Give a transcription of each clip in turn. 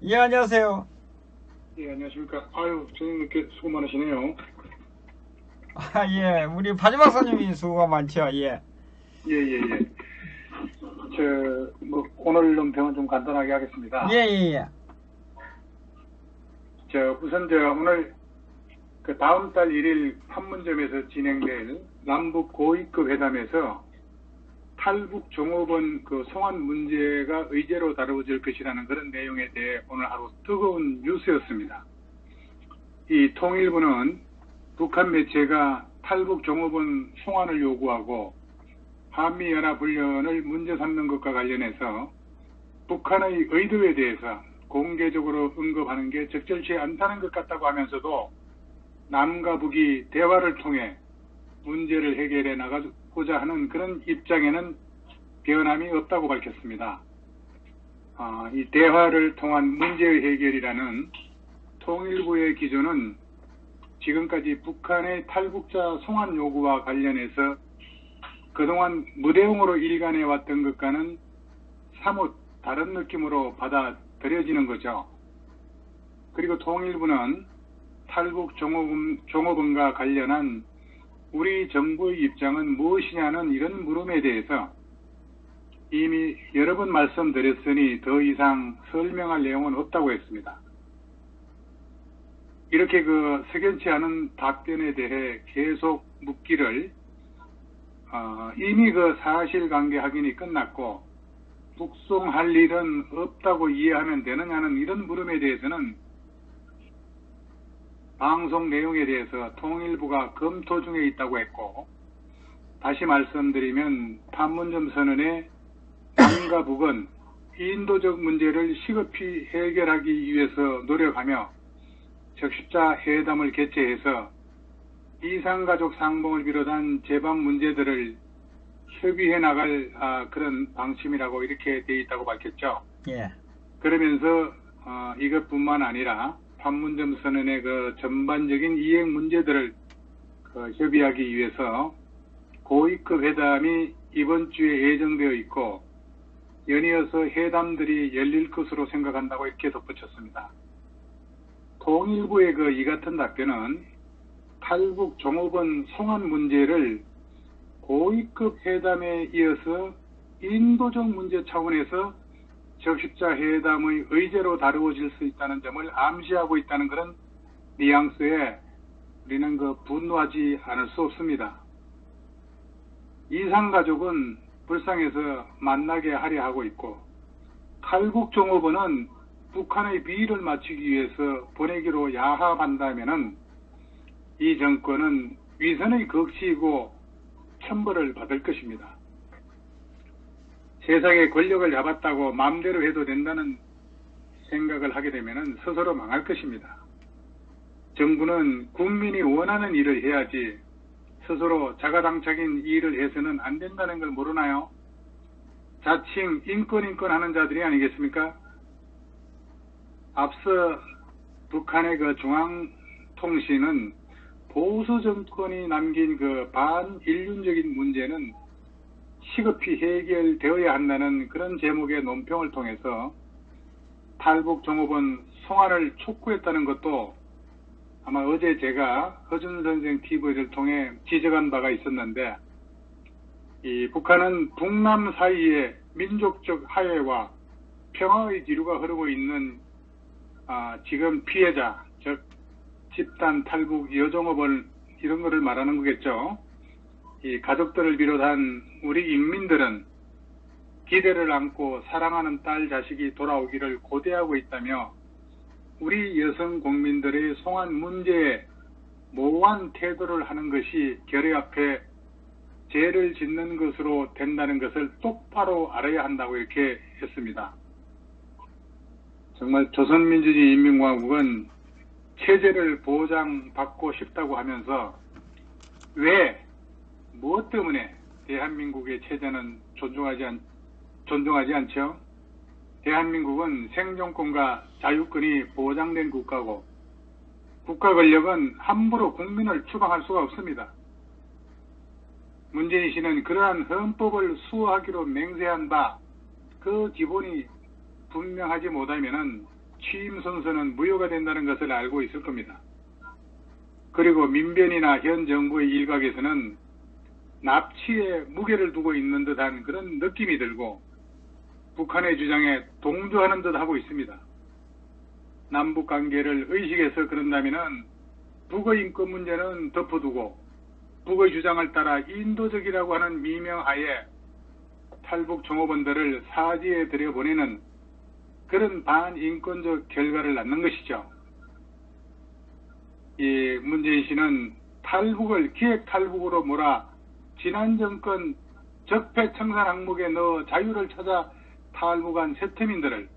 예, 안녕하세요. 예, 안녕하십니까. 아유, 선생님께 수고 많으시네요. 아, 예, 우리 바지 박사님이 수고가 많죠. 예. 예, 예, 예. 오늘 논평은 좀 간단하게 예, 하겠습니다. 예, 예. 우선 오늘 다음 달 1일 판문점에서 진행될 남북 고위급 회담에서 탈북 종업원 송환 문제가 의제로 다루어질 것이라는 그런 내용에 대해 오늘 하루 뜨거운 뉴스였습니다. 이 통일부는 북한 매체가 탈북 종업원 송환을 요구하고 한미연합훈련을 문제 삼는 것과 관련해서 북한의 의도에 대해서 공개적으로 언급하는 게 적절치 않다는 것 같다고 하면서도 남과 북이 대화를 통해 문제를 해결해 나가고자 하는 그런 입장에는 변함이 없다고 밝혔습니다. 이 대화를 통한 문제의 해결이라는 통일부의 기조는 지금까지 북한의 탈북자 송환 요구와 관련해서 그동안 무대응으로 일관해 왔던 것과는 사뭇 다른 느낌으로 받아들여지는 거죠. 그리고 통일부는 탈북 종업원과 관련한 우리 정부의 입장은 무엇이냐는 이런 물음에 대해서 이미 여러 번 말씀드렸으니 더 이상 설명할 내용은 없다고 했습니다. 이렇게 석연치 않은 답변에 대해 계속 묻기를 이미 사실관계 확인이 끝났고 북송할 일은 없다고 이해하면 되느냐는 이런 물음에 대해서는 방송 내용에 대해서 통일부가 검토 중에 있다고 했고, 다시 말씀드리면 판문점 선언에 남과 북은 인도적 문제를 시급히 해결하기 위해서 노력하며 적십자 회담을 개최해서 이산가족 상봉을 비롯한 제방 문제들을 협의해 나갈 그런 방침이라고 이렇게 되어 있다고 밝혔죠. 예. 그러면서 이것뿐만 아니라 판문점 선언의 전반적인 이행 문제들을 협의하기 위해서 고위급 회담이 이번 주에 예정되어 있고 연이어서 회담들이 열릴 것으로 생각한다고 이렇게 덧붙였습니다. 통일부의 이 같은 답변은 탈북 종업원 송환 문제를 고위급 회담에 이어서 인도적 문제 차원에서 적십자 회담의 의제로 다루어질 수 있다는 점을 암시하고 있다는 그런 뉘앙스에 우리는 분노하지 않을 수 없습니다. 이산가족은 불쌍해서 만나게 하려 하고 있고 탈북 종업원은 북한의 비위를 맞추기 위해서 보내기로 야합한다면은 이 정권은 위선의 극치이고 천벌을 받을 것입니다. 세상에 권력을 잡았다고 마음대로 해도 된다는 생각을 하게 되면 스스로 망할 것입니다. 정부는 국민이 원하는 일을 해야지 스스로 자가당착인 일을 해서는 안 된다는 걸 모르나요? 자칭 인권 하는 자들이 아니겠습니까? 앞서 북한의 중앙통신은 보수 정권이 남긴 반인륜적인 문제는 시급히 해결되어야 한다는 그런 제목의 논평을 통해서 탈북 종업원 송환을 촉구했다는 것도 아마 어제 제가 허준 선생 TV를 통해 지적한 바가 있었는데, 이 북한은 북남 사이에 민족적 화해와 평화의 기류가 흐르고 있는 지금 피해자, 즉 집단 탈북 여종업원 이런 거를 말하는 거겠죠. 이 가족들을 비롯한 우리 인민들은 기대를 안고 사랑하는 딸 자식이 돌아오기를 고대하고 있다며 우리 여성 국민들의 송환 문제에 모호한 태도를 하는 것이 결의 앞에 죄를 짓는 것으로 된다는 것을 똑바로 알아야 한다고 이렇게 했습니다. 정말 조선민주주의인민공화국은 체제를 보장받고 싶다고 하면서 왜, 무엇 때문에 대한민국의 체제는 존중하지 않죠? 대한민국은 생존권과 자유권이 보장된 국가고 국가 권력은 함부로 국민을 추방할 수가 없습니다. 문재인 씨는 그러한 헌법을 수호하기로 맹세한 바 그 기본이 분명하지 못하면은 취임 선서는 무효가 된다는 것을 알고 있을 겁니다. 그리고 민변이나 현 정부의 일각에서는 납치에 무게를 두고 있는 듯한 그런 느낌이 들고 북한의 주장에 동조하는 듯 하고 있습니다. 남북관계를 의식해서 그런다면은 북의 인권 문제는 덮어두고 북의 주장을 따라 인도적이라고 하는 미명하에 탈북 종업원들을 사지에 들여보내는 그런 반인권적 결과를 낳는 것이죠. 이 문재인 씨는 탈북을 기획 탈북으로 몰아 지난 정권 적폐청산 항목에 넣어 자유를 찾아 탈북한 세태민들을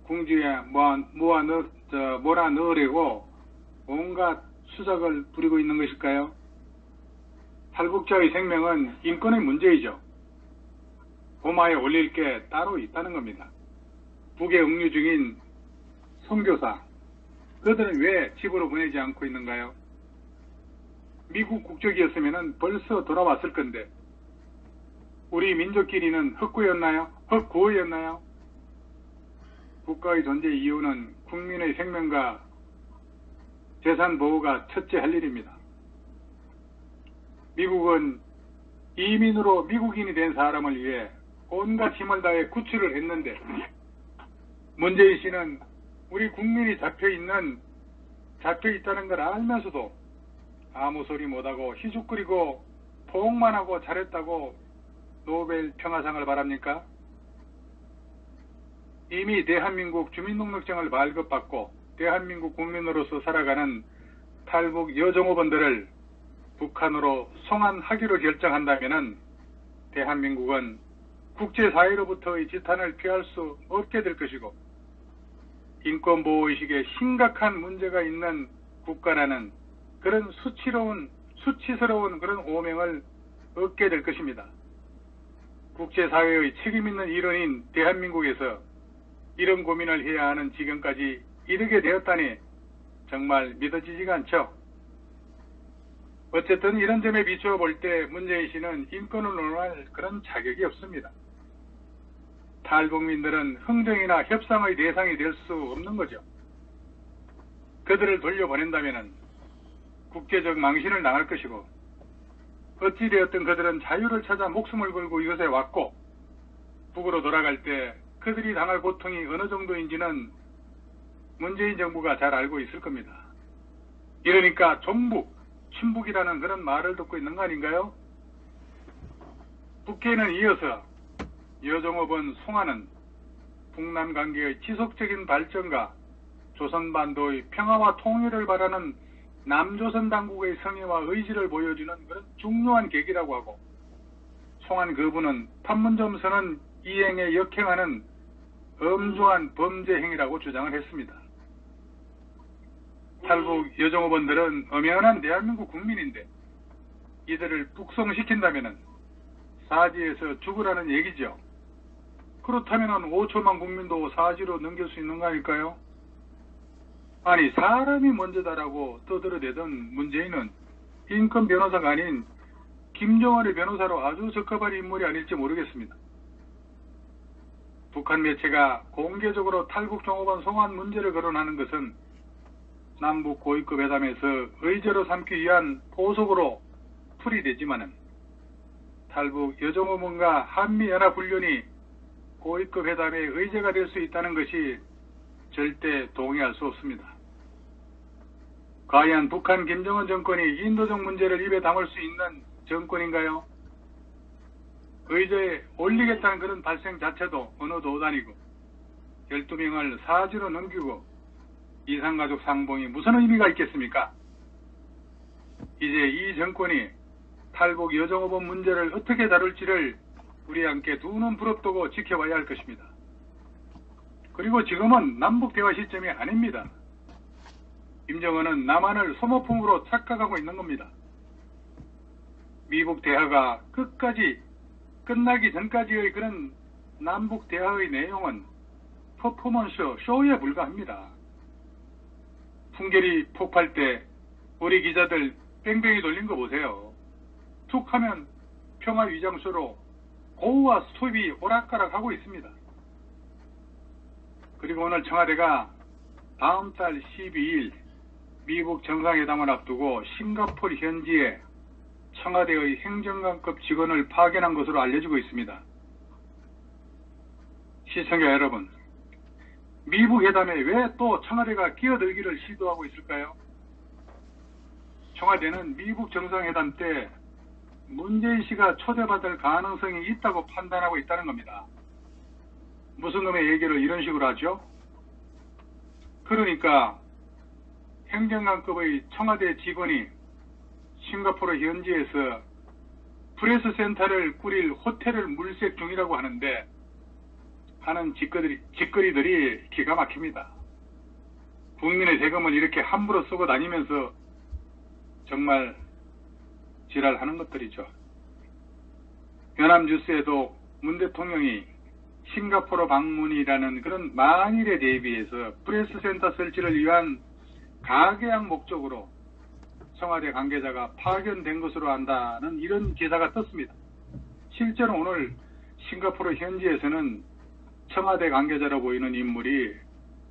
궁지에 몰아 넣으려고 온갖 수작을 부리고 있는 것일까요? 탈북자의 생명은 인권의 문제이죠. 고마에 올릴 게 따로 있다는 겁니다. 북에 응유 중인 선교사, 그들은 왜 집으로 보내지 않고 있는가요? 미국 국적이었으면 벌써 돌아왔을 건데 우리 민족끼리는 헛구였나요? 헛구호였나요? 국가의 존재 이유는 국민의 생명과 재산 보호가 첫째 할 일입니다. 미국은 이민으로 미국인이 된 사람을 위해 온갖 힘을 다해 구출을 했는데 문재인 씨는 우리 국민이 잡혀있다는 걸 알면서도 아무 소리 못하고 희죽거리고 포옹만 하고 잘했다고 노벨 평화상을 바랍니까? 이미 대한민국 주민등록증을 발급받고 대한민국 국민으로서 살아가는 탈북 여종업원들을 북한으로 송환하기로 결정한다면 대한민국은 국제사회로부터의 지탄을 피할 수 없게 될 것이고 인권보호의식에 심각한 문제가 있는 국가라는 그런 수치스러운 그런 오명을 얻게 될 것입니다. 국제사회의 책임있는 일원인 대한민국에서 이런 고민을 해야 하는 지경까지 이르게 되었다니 정말 믿어지지가 않죠. 어쨌든 이런 점에 비추어 볼 때 문재인 씨는 인권을 논할 그런 자격이 없습니다. 탈북민들은 흥정이나 협상의 대상이 될 수 없는 거죠. 그들을 돌려보낸다면 국제적 망신을 당할 것이고 어찌되었든 그들은 자유를 찾아 목숨을 걸고 이곳에 왔고 북으로 돌아갈 때 그들이 당할 고통이 어느 정도인지는 문재인 정부가 잘 알고 있을 겁니다. 이러니까 종북, 친북이라는 그런 말을 듣고 있는 거 아닌가요? 북해는 이어서 여종업원 송환은 북남 관계의 지속적인 발전과 조선반도의 평화와 통일을 바라는 남조선 당국의 성의와 의지를 보여주는 그런 중요한 계기라고 하고 송환 거부는 판문점 선언 이행에 역행하는 엄중한 범죄 행위라고 주장을 했습니다. 탈북 여종업원들은 엄연한 대한민국 국민인데 이들을 북송시킨다면 사지에서 죽으라는 얘기죠. 그렇다면 5천만 국민도 사지로 넘길 수 있는 거 아닐까요? 아니 사람이 먼저다라고 떠들어대던 문재인은 인권 변호사가 아닌 김정은의 변호사로 아주 적합한 인물이 아닐지 모르겠습니다. 북한 매체가 공개적으로 탈북 종업원 송환 문제를 거론하는 것은 남북 고위급 회담에서 의제로 삼기 위한 포석으로 풀이되지만은 탈북 여종업원과 한미연합훈련이 고위급 회담의 의제가 될 수 있다는 것이 절대 동의할 수 없습니다. 과연 북한 김정은 정권이 인도적 문제를 입에 담을 수 있는 정권인가요? 의제에 올리겠다는 그런 발생 자체도 어느 도단이고 12명을 사지로 넘기고 이산가족 상봉이 무슨 의미가 있겠습니까? 이제 이 정권이 탈북 여종업원 문제를 어떻게 다룰지를 우리 함께 두 눈 부릅뜨고 지켜봐야 할 것입니다. 그리고 지금은 남북대화 시점이 아닙니다. 김정은은 남한을 소모품으로 착각하고 있는 겁니다. 미국 대화가 끝나기 전까지의 그런 남북 대화의 내용은 퍼포먼스 쇼에 불과합니다. 풍계리 폭발 때 우리 기자들 뺑뺑이 돌린 거 보세요. 툭 하면 평화 위장수로 고우와 수입이 오락가락하고 있습니다. 그리고 오늘 청와대가 다음 달 12일 미국 정상회담을 앞두고 싱가포르 현지에 청와대의 행정관급 직원을 파견한 것으로 알려지고 있습니다. 시청자 여러분, 미국 회담에 왜 또 청와대가 끼어들기를 시도하고 있을까요? 청와대는 미국 정상회담 때 문재인 씨가 초대받을 가능성이 있다고 판단하고 있다는 겁니다. 무슨 놈의 얘기를 이런 식으로 하죠? 그러니까 행정관급의 청와대 직원이 싱가포르 현지에서 프레스 센터를 꾸릴 호텔을 물색 중이라고 하는데 하는 짓거리들이 기가 막힙니다. 국민의 세금을 이렇게 함부로 쓰고 다니면서 정말 지랄하는 것들이죠. 연합뉴스에도 문 대통령이 싱가포르 방문이라는 그런 만일에 대비해서 프레스 센터 설치를 위한 가계약 목적으로 청와대 관계자가 파견된 것으로 안다는 이런 기사가 떴습니다. 실제로 오늘 싱가포르 현지에서는 청와대 관계자로 보이는 인물이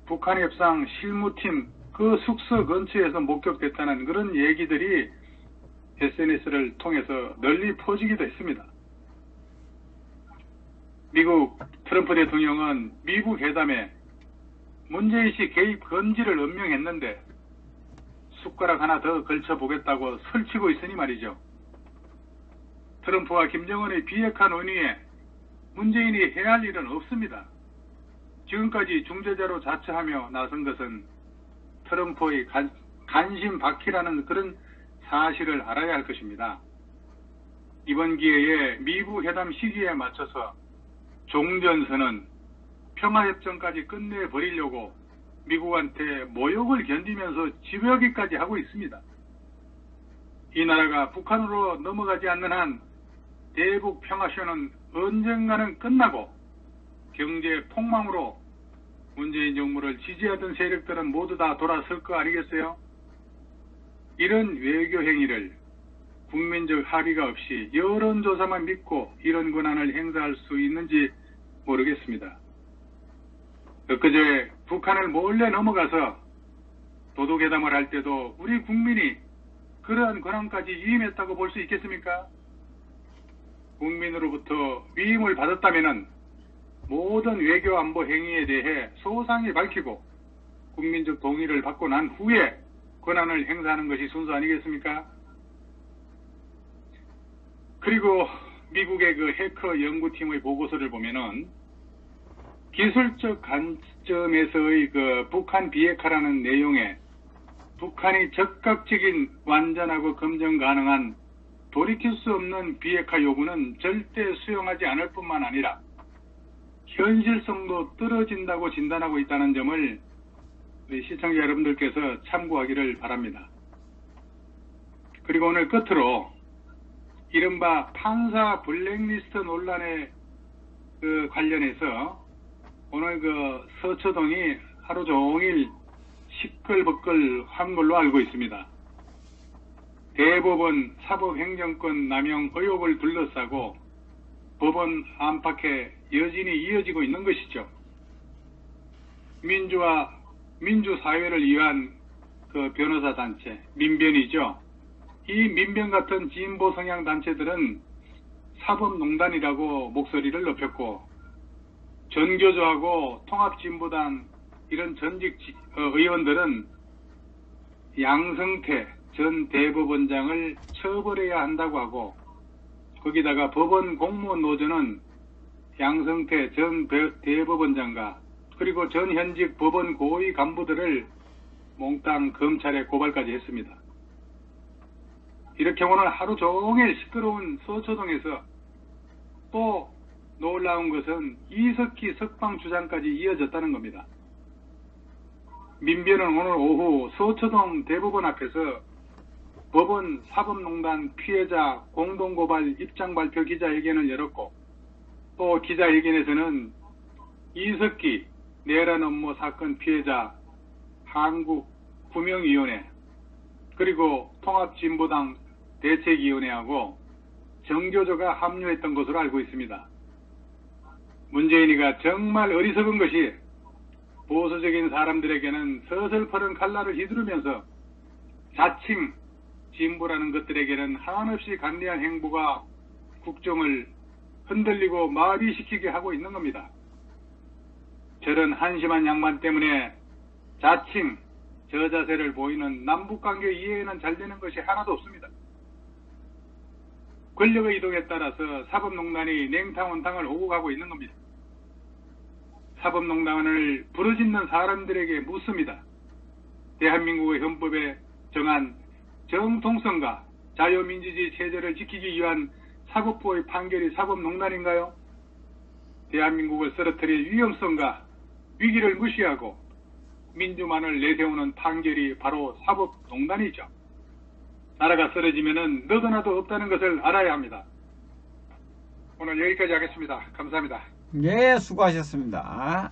북한 협상 실무팀 그 숙소 근처에서 목격됐다는 그런 얘기들이 SNS를 통해서 널리 퍼지기도 했습니다. 미국 트럼프 대통령은 미국 회담에 문재인 씨 개입 금지를 엄명했는데 숟가락 하나 더 걸쳐보겠다고 설치고 있으니 말이죠. 트럼프와 김정은의 비핵화 논의에 문재인이 해야 할 일은 없습니다. 지금까지 중재자로 자처하며 나선 것은 트럼프의 간신 바퀴라는 그런 사실을 알아야 할 것입니다. 이번 기회에 미국 회담 시기에 맞춰서 종전선언, 평화협정까지 끝내버리려고 미국한테 모욕을 견디면서 집요하기까지 하고 있습니다. 이 나라가 북한으로 넘어가지 않는 한 대북 평화쇼는 언젠가는 끝나고 경제 폭망으로 문재인 정부를 지지하던 세력들은 모두 다 돌아설 거 아니겠어요? 이런 외교 행위를 국민적 합의가 없이 여론조사만 믿고 이런 권한을 행사할 수 있는지 모르겠습니다. 엊그제 북한을 몰래 넘어가서 도둑회담을 할 때도 우리 국민이 그러한 권한까지 위임했다고 볼 수 있겠습니까? 국민으로부터 위임을 받았다면 모든 외교 안보 행위에 대해 소상히 밝히고 국민적 동의를 받고 난 후에 권한을 행사하는 것이 순서 아니겠습니까? 그리고 미국의 그 해커 연구팀의 보고서를 보면은 기술적 관점에서의 그 북한 비핵화라는 내용에 북한이 적극적인 완전하고 검증 가능한 돌이킬 수 없는 비핵화 요구는 절대 수용하지 않을 뿐만 아니라 현실성도 떨어진다고 진단하고 있다는 점을 우리 시청자 여러분들께서 참고하기를 바랍니다. 그리고 오늘 끝으로 이른바 판사 블랙리스트 논란에 관련해서 오늘 서초동이 하루 종일 시끌벅글 한 걸로 알고 있습니다. 대법원 사법행정권 남용 의혹을 둘러싸고 법원 안팎에 여진이 이어지고 있는 것이죠. 민주사회를 위한 그 변호사 단체, 민변이죠. 이 민변 같은 진보 성향 단체들은 사법농단이라고 목소리를 높였고, 전교조하고 통합진보당 이런 전직 의원들은 양성태 전 대법원장을 처벌해야 한다고 하고, 거기다가 법원 공무원 노조는 양성태 전 대법원장과 그리고 전 현직 법원 고위 간부들을 몽땅 검찰에 고발까지 했습니다. 이렇게 오늘 하루 종일 시끄러운 서초동에서 또 놀라운 것은 이석기 석방 주장까지 이어졌다는 겁니다. 민변은 오늘 오후 서초동 대법원 앞에서 법원 사법농단 피해자 공동고발 입장 발표 기자회견을 열었고, 또 기자회견에서는 이석기 내란 업무 사건 피해자 한국구명위원회 그리고 통합진보당 대책위원회하고 정교조가 합류했던 것으로 알고 있습니다. 문재인이가 정말 어리석은 것이 보수적인 사람들에게는 서슬퍼런 칼날을 휘두르면서 자칭 진보라는 것들에게는 한없이 간대한 행보가 국정을 흔들리고 마비시키게 하고 있는 겁니다. 저런 한심한 양반 때문에 자칭 저자세를 보이는 남북관계 이해는 잘 되는 것이 하나도 없습니다. 권력의 이동에 따라서 사법농단이 냉탕원탕을 오고 가고 있는 겁니다. 사법농단을 부르짖는 사람들에게 묻습니다. 대한민국의 헌법에 정한 정통성과 자유민주주의 체제를 지키기 위한 사법부의 판결이 사법농단인가요? 대한민국을 쓰러뜨릴 위험성과 위기를 무시하고 민주만을 내세우는 판결이 바로 사법농단이죠. 나라가 쓰러지면은 너도나도 없다는 것을 알아야 합니다. 오늘 여기까지 하겠습니다. 감사합니다. 예, 수고하셨습니다.